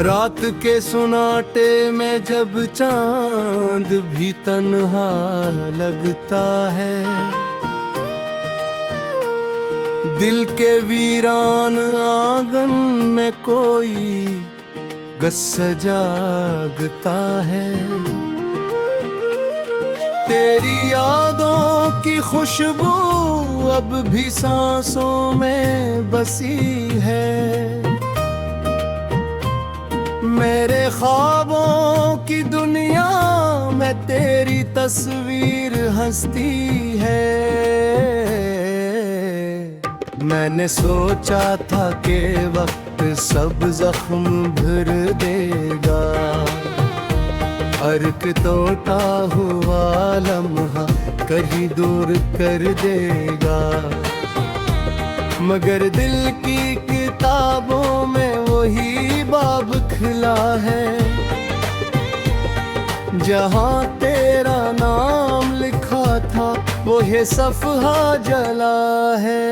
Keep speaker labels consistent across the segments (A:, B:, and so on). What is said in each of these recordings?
A: रात के सुनाटे में जब चांद भी तन्हा लगता है, दिल के वीरान आंगन में कोई गस्सा जागता है। तेरी यादों की खुशबू अब भी सांसों में बसी है। मेरे ख्वाबों की दुनिया में तेरी तस्वीर हंसती है। मैंने सोचा था कि वक्त सब जख्म भर देगा, अर्क तोड़ा हुआ लम्हा कहीं दूर कर देगा, मगर दिल की किताबों में वही बाब खिला है जहाँ तेरा नाम लिखा था, वो है सफ़हा जला है।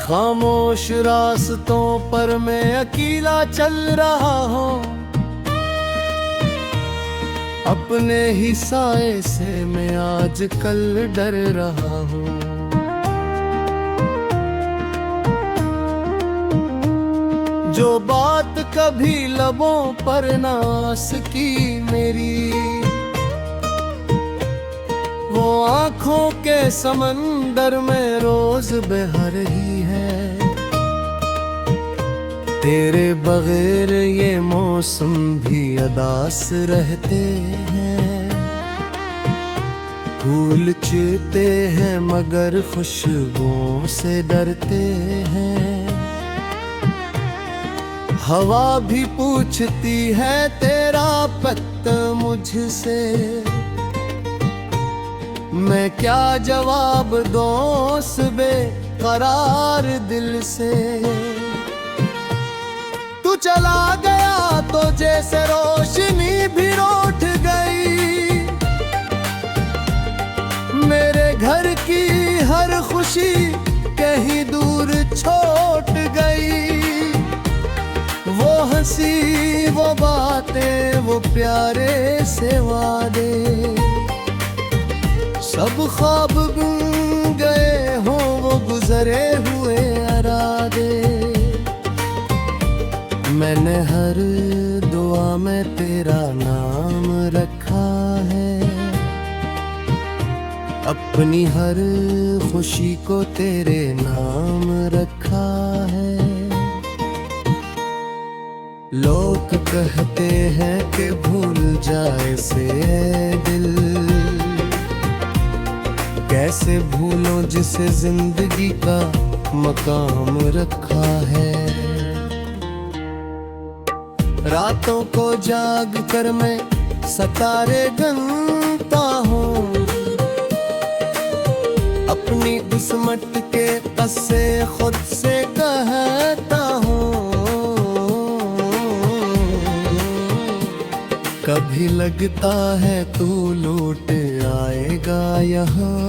A: खामोश रास्तों पर मैं अकेला चल रहा हूँ, अपने ही साए से मैं आजकल डर रहा हूँ। जो बात कभी लबों पर ना आ सकी मेरी, वो आँखों के समंदर में रोज बह रही है। तेरे बगैर ये मौसम भी अदास रहते हैं, फूल चीते हैं मगर खुशबुओं से डरते हैं। हवा भी पूछती है तेरा पता मुझसे, मैं क्या जवाब दूं उस बेकरार दिल से। तू चला गया तो जैसे रोशनी भी रूठ गई, मेरे घर की हर खुशी कहीं दूर छूट गई। वो हंसी वो बातें वो प्यारे से वादे, सब ख्वाब गुम गए हो वो गुजरे हुए इरादे। मैंने हर दुआ में तेरा नाम रखा है, अपनी हर खुशी को तेरे नाम रखा है। लोग कहते हैं कि भूल जाए से दिल, कैसे भूलो जिसे जिंदगी का मकाम रखा है। रातों को जाग कर मैं सितारे गिनता हूँ, अपनी किस्मत के कस्से खुद से कहता हूँ। कभी लगता है तू लौट आएगा यहाँ,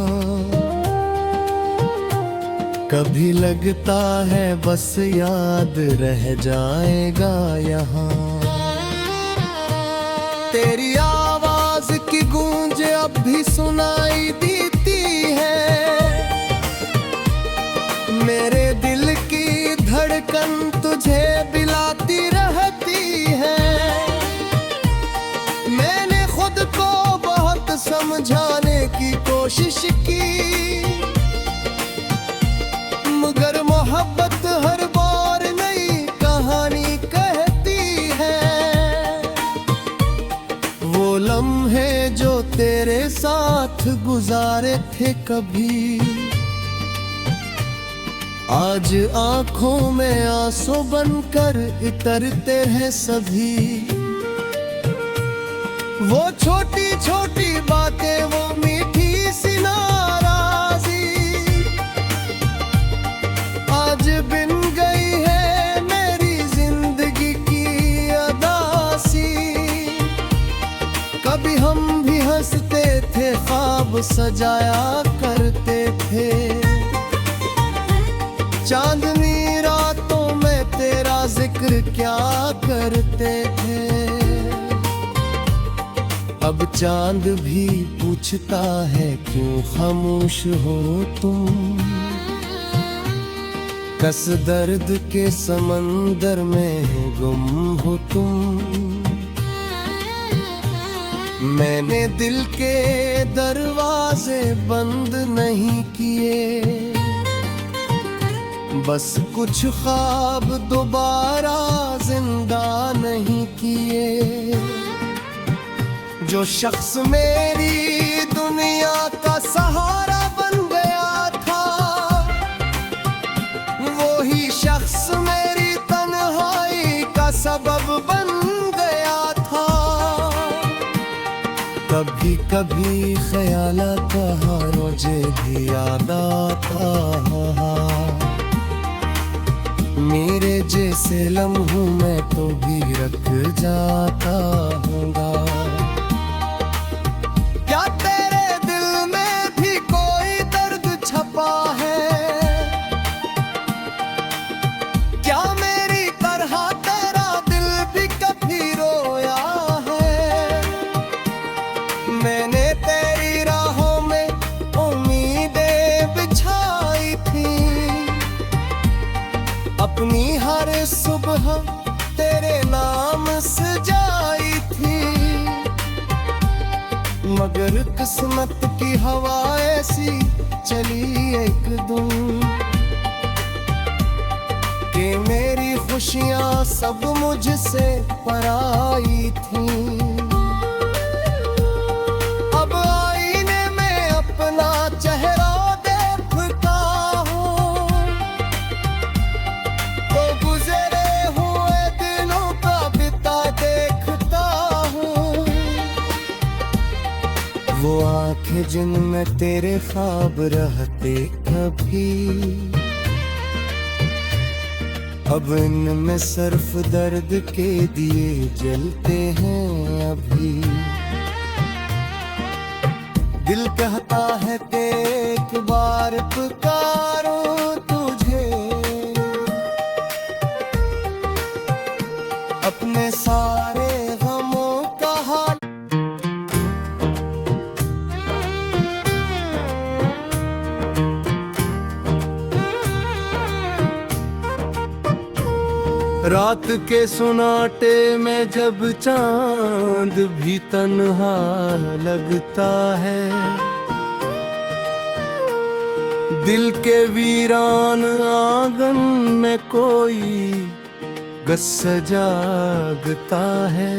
A: कभी लगता है बस याद रह जाएगा यहाँ। तेरी आवाज की गूंज अब भी सुनाई देती है, मेरे दिल की धड़कन तुझे बुलाती रहती है। मैंने खुद को बहुत समझाने की कोशिश की, मगर मोहब्बत हर बार नई कहानी कहती है। वो लम्हे जो तेरे साथ गुजारे थे कभी, आज आंखों में आंसू बनकर इतरते हैं सभी। वो छोटी छोटी बातें वो मीठी सी नाराजी, आज बिन गई है मेरी जिंदगी। कभी हम भी हंसते थे, ख्वाब सजाया करते थे। चांदनी रातों में तेरा जिक्र क्या करते थे। अब चांद भी पूछता है क्यों खामोश हो तुम। कस दर्द के समंदर में गुम हो तुम। मैंने दिल के दरवाजे बंद नहीं किए, बस कुछ ख्वाब दोबारा जिंदा नहीं किए। जो शख्स मेरी दुनिया का सहारा बन गया था, वो ही शख्स मेरी तन्हाई का सबब बन गया था। कभी कभी ख्याल आता मुझे भी याद आता, मेरे जैसे लम्हों में तो भी रख जाता होगा। क्या तेरे दिल में भी कोई दर्द छपा है? क्या मेरी तरह तेरा दिल भी कभी रोया है? मैंने तेरी राहों में उम्मीदें बिछाई थी, अपनी हर सुबह तेरे नाम सजाई थी। मगर किस्मत की हवा ऐसी चली एक दिन कि मेरी खुशियां सब मुझसे पराई थी। अब आईने में अपना चेहरा देखता हूँ, तो गुजरे हुए दिनों का बिता देखता हूँ। वो आंखें जिनमें तेरे ख्वाब रहते कभी, अब इनमें सिर्फ दर्द के दिए जलते हैं अभी। दिल कहता है कि एक बार पुकारूं तुझे, अपने सारे गमों का हाल। रात के सुनाटे में जब चांद भी तन्हा लगता है, दिल के वीरान आंगन में कोई गस्सा जागता है।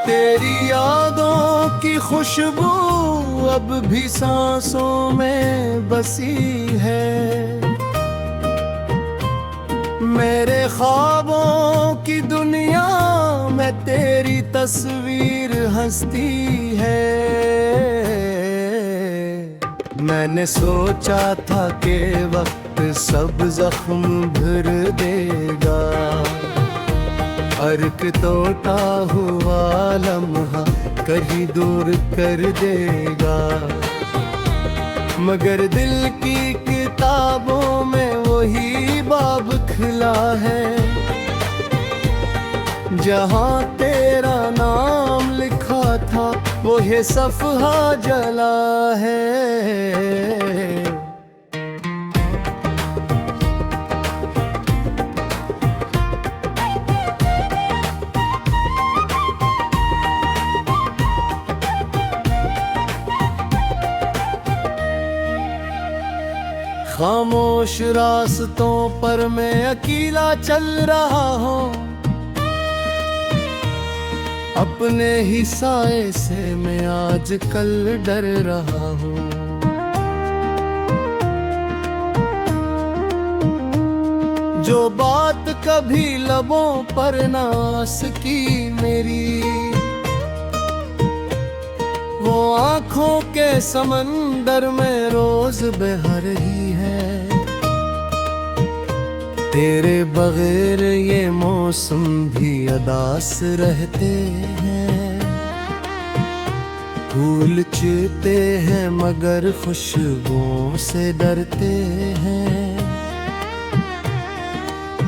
A: तेरी यादों की खुशबू अब भी सांसों में बसी है। मेरे ख्वाबों की दुनिया में तेरी तस्वीर हंसती है। मैंने सोचा था कि वक्त सब जख्म भर देगा, अर्क टूटा हुआ लम्हा कहीं दूर कर देगा। मगर दिल की किताबों में वही बाब खिला है, जहाँ तेरा नाम लिखा था वो है सफ़हा जला है। खामोश रास्तों पर मैं अकेला चल रहा हूँ, अपने ही साए से मैं आजकल डर रहा हूँ। जो बात कभी लबों पर ना आ सकी मेरी, वो आँखों के समंदर में रोज बह रही है। तेरे बगैर ये मौसम भी अदास रहते हैं, फूल चीते हैं मगर खुशबुओं से डरते हैं।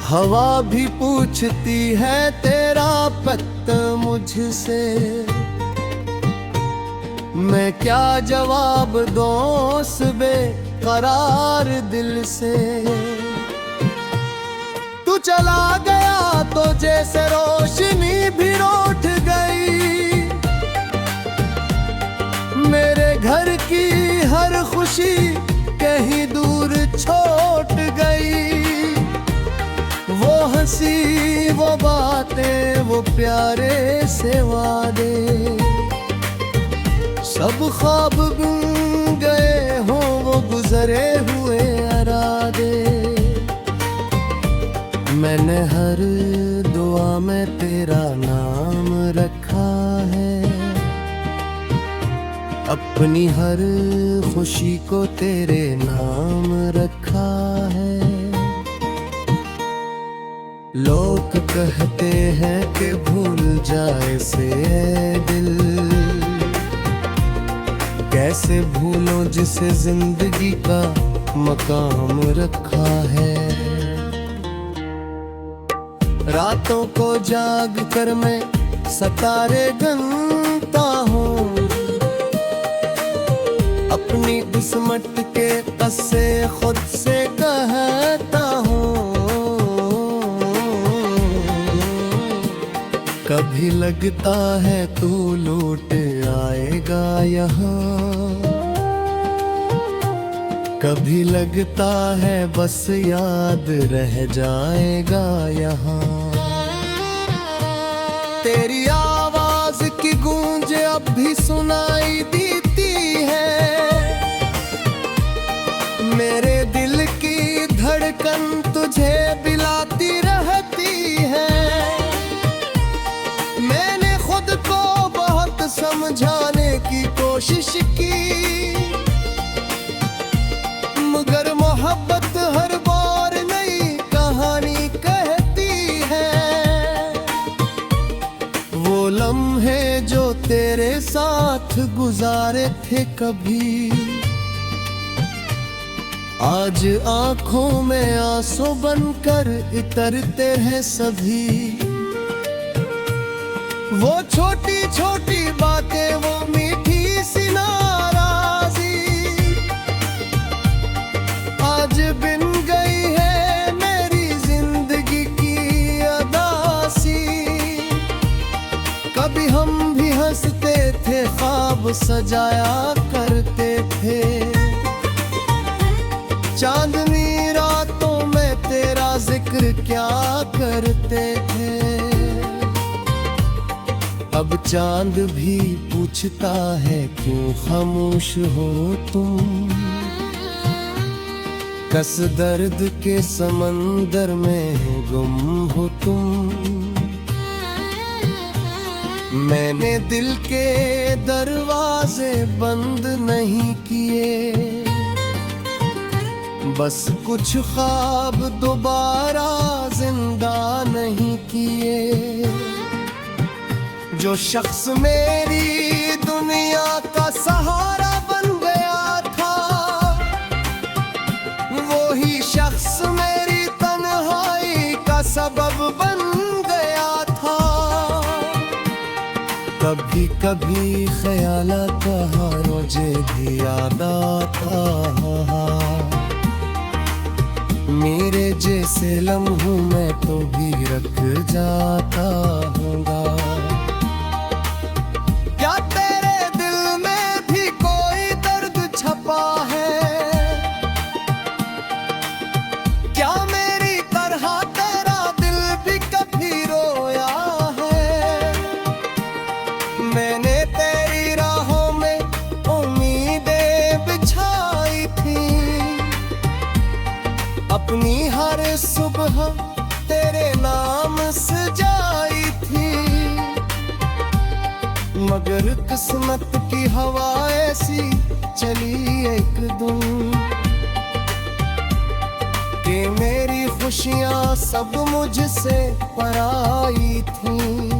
A: हवा भी पूछती है तेरा पता मुझसे, मैं क्या जवाब दूं उस बेकरार दिल से। तू चला गया तो जैसे रोशनी भी रूठ गई, मेरे घर की हर खुशी कहीं दूर छूट गई। वो हंसी वो बातें वो प्यारे से वादे, सब ख्वाब बन गए हों वो गुजरे हुए इरादे। मैंने हर दुआ में तेरा नाम रखा है, अपनी हर खुशी को तेरे नाम रखा है। लोग कहते हैं कि भूल जाए से दिल, कैसे भूलो जिसे जिंदगी का मकाम रखा है। रातों को जाग कर मैं सितारे गिनता हूँ, अपनी किस्मत के किस्से खुद से कहता हूँ। कभी लगता है तू लौट आएगा यहाँ, कभी लगता है बस याद रह जाएगा यहाँ। तेरी आवाज की गूंज अब भी सुनाई देती है, मेरे दिल की धड़कन तुझे बुलाती रहती है। मैंने खुद को बहुत समझाने की कोशिश की, मगर मोहब्बत हर बार नई कहानी कहती है। वो लम्हे जो तेरे साथ गुजारे थे कभी, आज आंखों में आंसू बनकर इतरते हैं सभी। वो छोटी छोटी बातें वो मीठी सी नाराजी, आज बिन गई है मेरी जिंदगी की अदासी। कभी हम भी हंसते थे ख्वाब सजाया करते थे, चांदनी रातों में तेरा जिक्र क्या करते थे। अब चांद भी पूछता है क्यों खामोश हो तुम, कस दर्द के समंदर में गुम हो तुम। मैंने दिल के दरवाजे बंद नहीं किए, बस कुछ ख्वाब दोबारा जिंदा नहीं किए। जो शख्स मेरी दुनिया का सहारा बन गया था, वो ही शख्स मेरी तन्हाई का सबब बन गया था। कभी कभी ख्याल आता मुझे भी याद आता, मेरे जैसे लम्हों में तो भी रख जाता हूँगा। क्या तेरे दिल में भी कोई दर्द छपा है, क्या मेरी तरह तेरा दिल भी कभी रोया है। मैंने तेरी राहों में उम्मीदें बिछाई थी, अपनी हर सुबह तेरे नाम सजाई थी। मगर किस्मत की हवा ऐसी चली एक दिन, कि मेरी खुशियाँ सब मुझसे पराई थीं।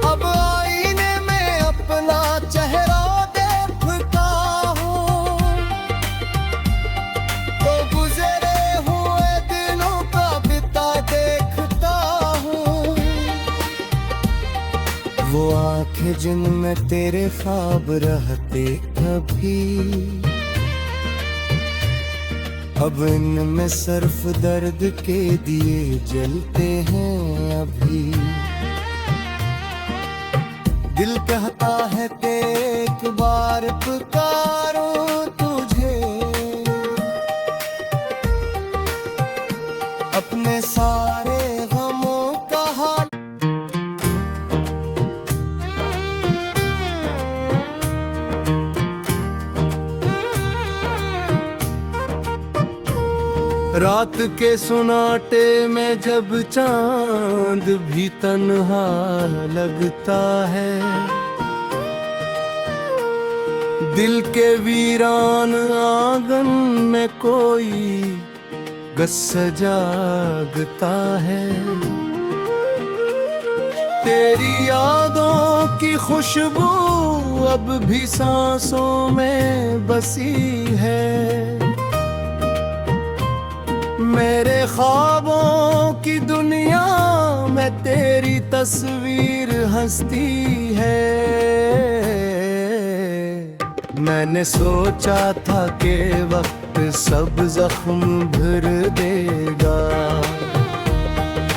A: अब आईने में अपना चेहरा देखता हूँ तो गुजरे हुए दिनों का बिता देखता हूँ। वो आंखें जिनमें तेरे ख्वाब रहते कभी, अब इनमें सिर्फ दर्द के दिए जलते हैं अभी। दिल कहता है कि एक बार पुकारूं तुझे, अपने सारे गमों का हाल। रात के सुनाटे में जब चांद भी तन्हा लगता है, दिल के वीरान आंगन में कोई गस्सा जागता है। तेरी यादों की खुशबू अब भी सांसों में बसी है, मेरे ख्वाबों की दुनिया में तेरी तस्वीर हंसती है। मैंने सोचा था कि वक्त सब जख्म भर देगा,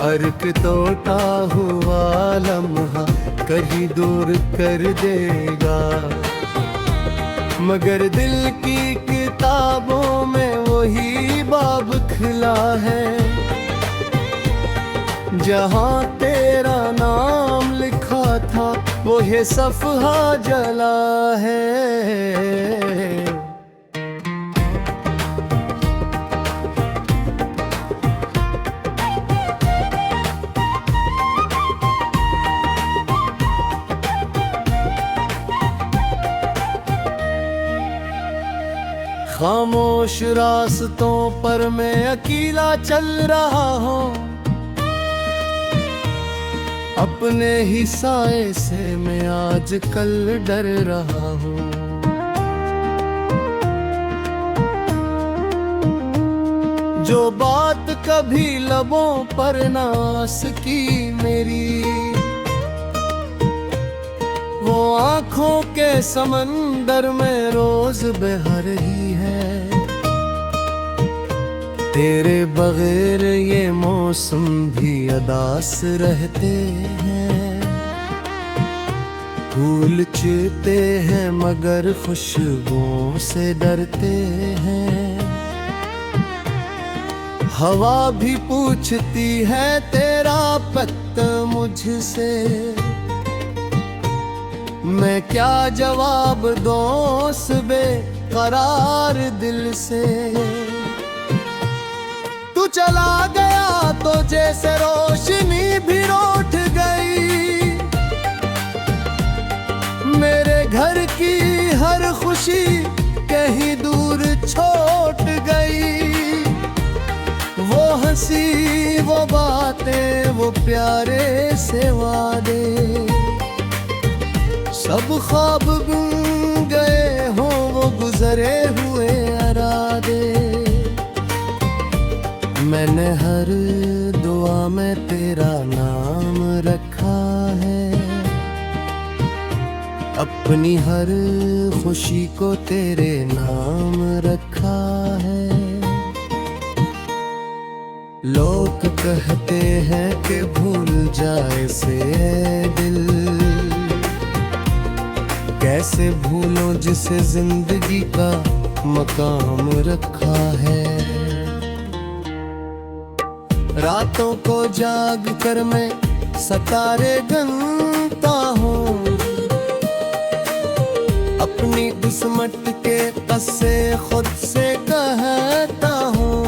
A: अर्क टूटा हुआ लम्हा कहीं दूर कर देगा, मगर दिल की किताबों में वही बाब खिला है जहाँ तेरा नाम लिखा था वो ये सफ़हा जला है। खामोश रास्तों पर मैं अकेला चल रहा हूँ, अपने ही साए से मैं आजकल डर रहा हूँ। जो बात कभी लबों पर नास की मेरी, वो आँखों के समंदर में रोज बह रही है। तेरे बगैर ये मौसम भी अदास रहते हैं, फूल चीते हैं मगर खुशबुओं से डरते हैं। हवा भी पूछती है तेरा पता मुझसे, मैं क्या जवाब दूं उस बेकरार दिल से। तू चला गया तो जैसे रोशनी भी रूठ गई, मेरे घर की हर खुशी कहीं दूर छूट गई। वो हंसी वो बातें वो प्यारे से वादे, सब ख्वाब गुम गए हों वो गुजरे हुए इरादे। मैंने हर दुआ में तेरा नाम रखा है, अपनी हर खुशी को तेरे नाम रखा है। लोग कहते हैं कि भूल जाए से दिल, कैसे भूलो जिसे जिंदगी का मकाम रखा है। रातों को जाग कर मैं सितारे गिनता हूँ, अपनी किस्मत के कस्से खुद से कहता हूँ।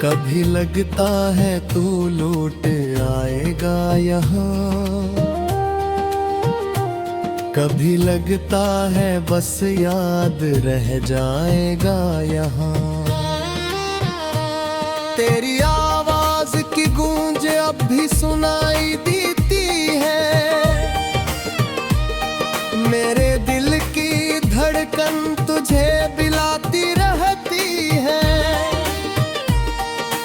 A: कभी लगता है तू लौट आएगा यहाँ, कभी लगता है बस याद रह जाएगा यहाँ। तेरी आवाज की गूंज अब भी सुनाई देती है, मेरे दिल की धड़कन तुझे बुलाती रहती है।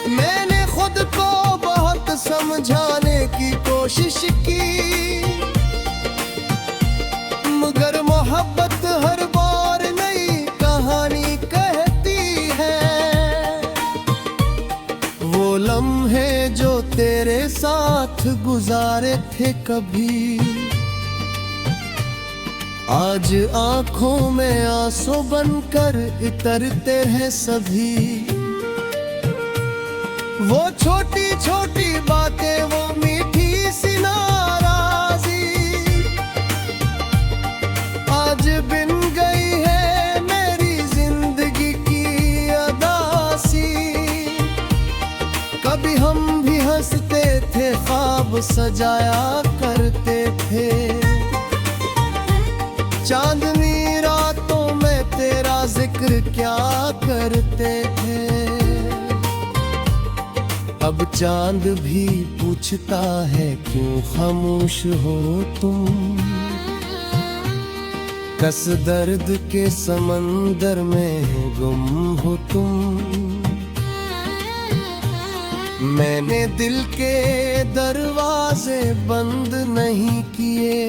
A: मैंने खुद को बहुत समझाने की कोशिश की, मगर मोहब्बत हर बार नई कहानी कहती है। वो लम्हे जो तेरे साथ गुजारे थे कभी, आज आंखों में आंसू बनकर इतरते हैं सभी। वो छोटी छोटी बातें, वो मीठी सी नाराजी, आज बिन गई है मेरी जिंदगी की अदासी। कभी हम भी हंसते थे, ख्वाब सजाया करते थे, चांदनी रातों में तेरा जिक्र क्या करते थे। अब चांद भी पूछता है क्यों खामोश हो तुम, कस दर्द के समंदर में गुम हो तुम। मैंने दिल के दरवाजे बंद नहीं किए,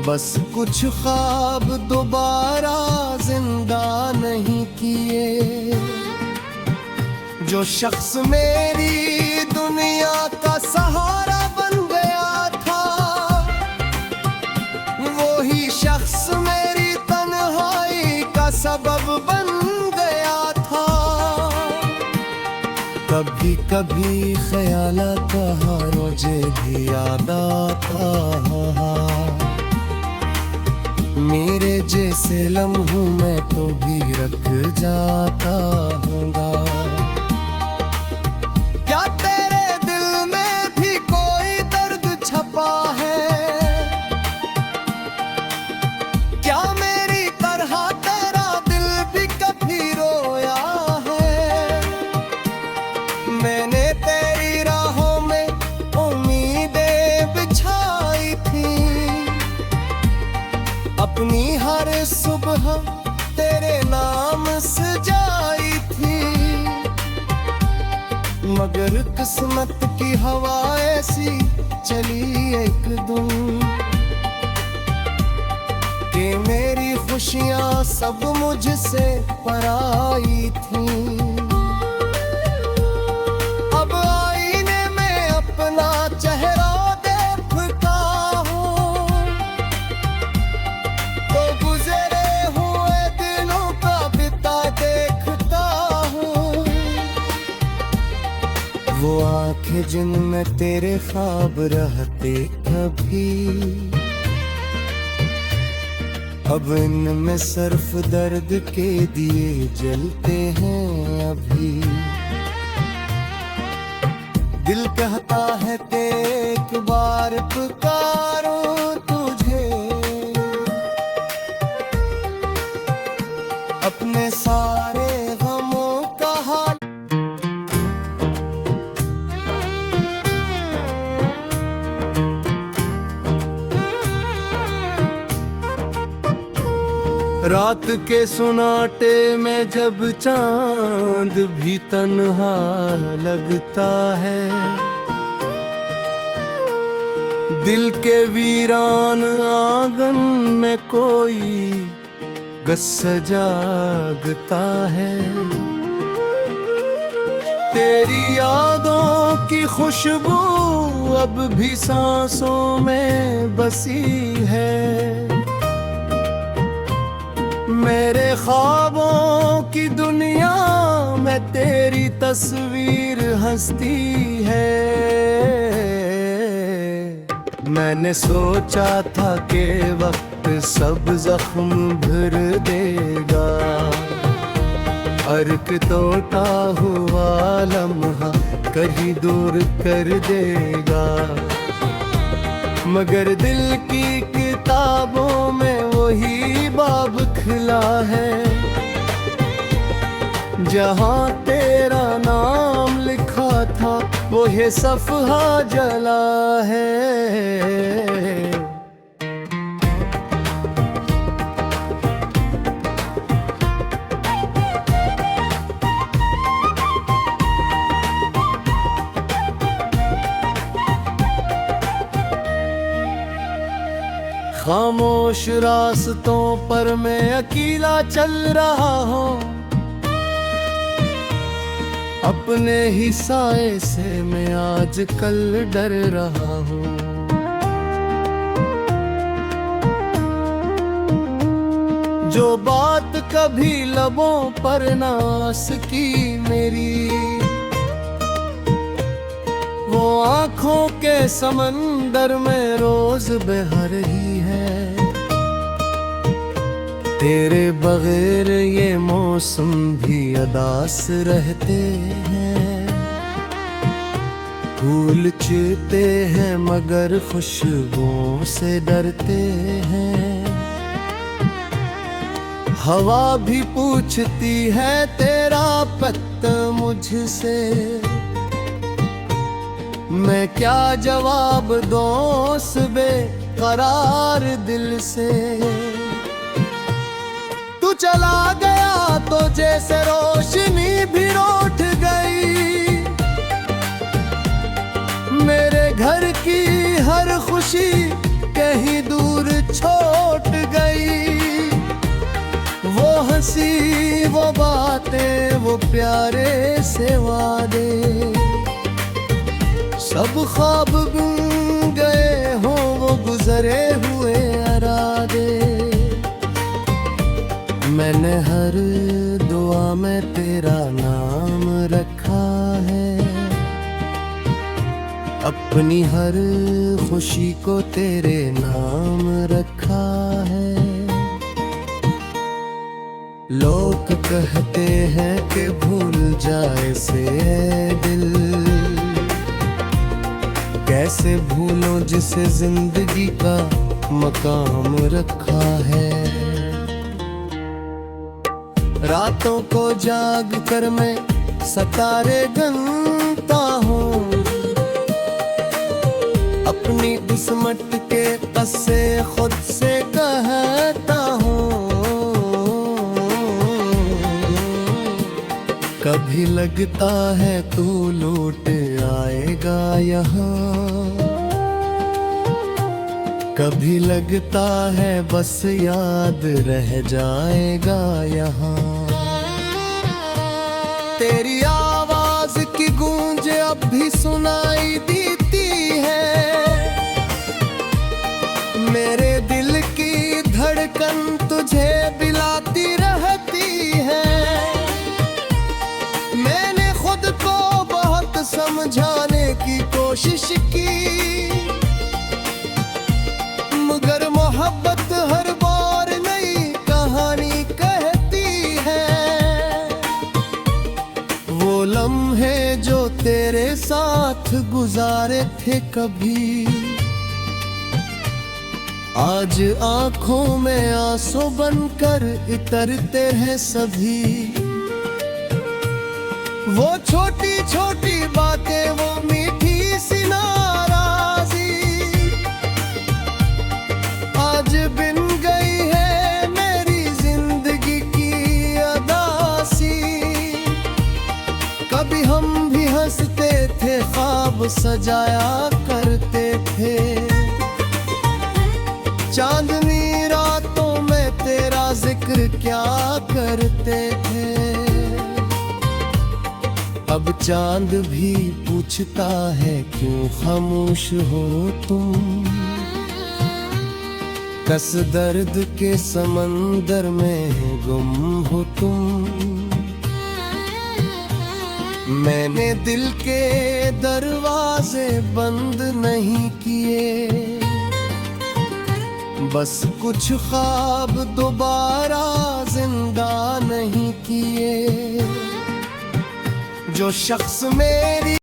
A: बस कुछ ख्वाब दोबारा जिंदा नहीं किए। जो शख्स मेरी दुनिया का सहारा बन गया था, वो ही शख्स मेरी तन्हाई का सबब बन गया था। कभी कभी ख्याल आता मुझे भी याद आता, मेरे जैसे लम्हों में तो भी रख जाता होगा। क्या तेरे दिल में भी कोई दर्द छपा है, क्या मेरी तरह तेरा दिल भी कभी रोया है। मैंने तेरी राहों में उम्मीदें बिछाई थी, अपनी हर सुबह तेरे नाम सजाई थी। मगर किस्मत की हवा ऐसी चली एक दिन, कि मेरी खुशियां सब मुझसे पराई थी। अब आईने में अपना चेहरा देखता हूँ, तो गुजरे हुए दिनों का बिता देखता हूँ। वो आंखें जिनमें तेरे ख्वाब रहते कभी, अब इनमें सिर्फ दर्द के दिए जलते हैं अभी। दिल कहता है कि एक बार पुकारूं तुझे, अपने सारे गमों का हाल। रात के सुनाटे में जब चांद भी तन्हा लगता है, दिल के वीरान आंगन में कोई गस्स जागता है। तेरी यादों की खुशबू अब भी सांसों में बसी है, मेरे ख्वाबों की दुनिया में तेरी तस्वीर हंसती है। मैंने सोचा था कि वक्त सब जख्म भर देगा, हर एक टूटा हुआ लम्हा कहीं दूर कर देगा। मगर दिल की किताबों में वही बाब खिला है, जहाँ तेरा नाम लिखा था वो ये सफ़हा जला है। खामोश रास्तों पर मैं अकेला चल रहा हूँ, अपने ही साए से मैं आजकल डर रहा हूँ। जो बात कभी लबों पर ना आ सकी मेरी, वो आँखों के समंदर में रोज बह रही है। तेरे बगैर ये मौसम भी अदास रहते हैं, फूल चुते हैं मगर खुशबुओं से डरते हैं। हवा भी पूछती है तेरा पता मुझसे, मैं क्या जवाब दूं उस बेकरार दिल से। तू चला गया तो जैसे रोशनी भी रूठ गई, मेरे घर की हर खुशी कहीं दूर छूट गई। वो हंसी वो बातें वो प्यारे से वादे, सब ख्वाब बन गए हो वो गुजरे हुए इरादे। मैंने हर दुआ में तेरा नाम रखा है, अपनी हर खुशी को तेरे नाम रखा है। लोग कहते हैं कि भूल जाए से दिल, कैसे भूलो जिसे जिंदगी का मकाम रखा है। रातों को जाग कर मैं सितारे गिनता हूँ, अपनी किस्मत के कस्से खुद से कहता हूँ। कभी लगता है तू लौट आएगा यहाँ, कभी लगता है बस याद रह जाएगा यहाँ। तेरी आवाज की गूंज अब भी सुनाई देती है, मेरे दिल की धड़कन तुझे बुलाती रहती है। मैंने खुद को बहुत समझाने की कोशिश की, मगर मोहब्बत हर बार नई कहानी कहती है। वो लम्हे जो तेरे साथ गुजारे थे कभी, आज आंखों में आंसू बनकर इतरते हैं सभी। वो छोटी छोटी बातें वो मीठी सी नाराजी, आज बिन गई है मेरी जिंदगी की अदासी। कभी हम भी हंसते थे ख्वाब सजाया करते थे, चांदनी रातों में तेरा जिक्र क्या करते थे। अब चांद भी पूछता है क्यों खामोश हो तुम, कस दर्द के समंदर में गुम हो तुम। मैंने दिल के दरवाजे बंद नहीं किए, बस कुछ ख्वाब दोबारा जिंदा नहीं किए। जो शख्स मेरी